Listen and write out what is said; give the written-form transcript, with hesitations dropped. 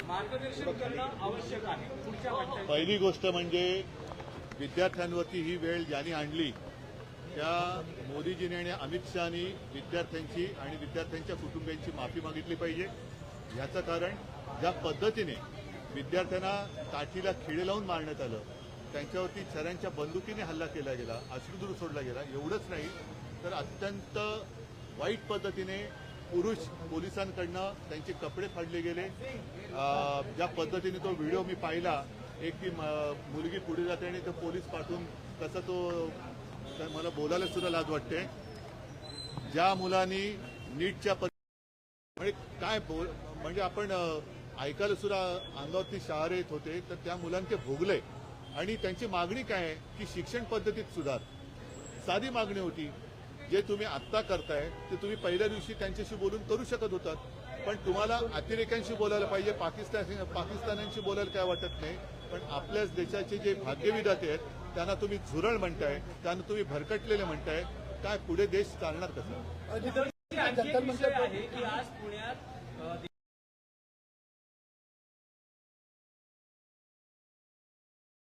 मार्गदर्शन करणं आवश्यक आहे पुढच्या वाटचाली। पहिली गोष्ट म्हणजे विद्यार्थ्यांवरती ही वेळ ज्यांनी आणली त्या मोदीजींनी आणि अमित शहानी विद्यार्थ्यांची आणि विद्यार्थ्यांच्या कुटुंबियांची माफी मागितली पाहिजे। याचं कारण ज्या पद्धतीने विद्यार्थ्यांना काठीला खिळे लावून मारण्यात आलं, त्यांच्यावरती छऱ्यांच्या बंदुकीने हल्ला केला गेला, अश्रुधूर सोडला गेला, एवढंच नाही तर अत्यंत वाईट पद्धतीने पुरुष पोलिसांकडनं त्यांचे कपडे फाडले गेले। ज्या पद्धतीने तो व्हिडिओ मी पाहिला, एक ती मुलगी पुढे जाते आणि तो पोलीस पाठवून तसं तो मला बोलायला सुद्धा लाज वाटते। ज्या मुलांनी नीटच्या म्हणजे काय म्हणजे आपण ऐकायला सुद्धा अंगावरती शहारे येत होते, तर त्या मुलांनी ते भोगले आणि त्यांची मागणी काय आहे की शिक्षण पद्धतीत सुधार। साधी मागणी होती, जे तुम्ही आत्ता करताय ते तुम्ही पहिल्या दिवशी त्यांच्याशी बोलून करू शकत होतात, पण तुम्हाला अतिरेक्यांशी बोलायला पाहिजे, पाकिस्तान्यांशी बोलायला काय वाटत नाही, पण आपल्याच देशाचे जे भाग्यविधाते आहेत त्यांना तुम्ही झुरळ म्हणताय, त्यांना तुम्ही भरकटलेले म्हणताय, काय पुढे देश चालणार कसं? आणखी एक विषय आहे की आज पुण्यात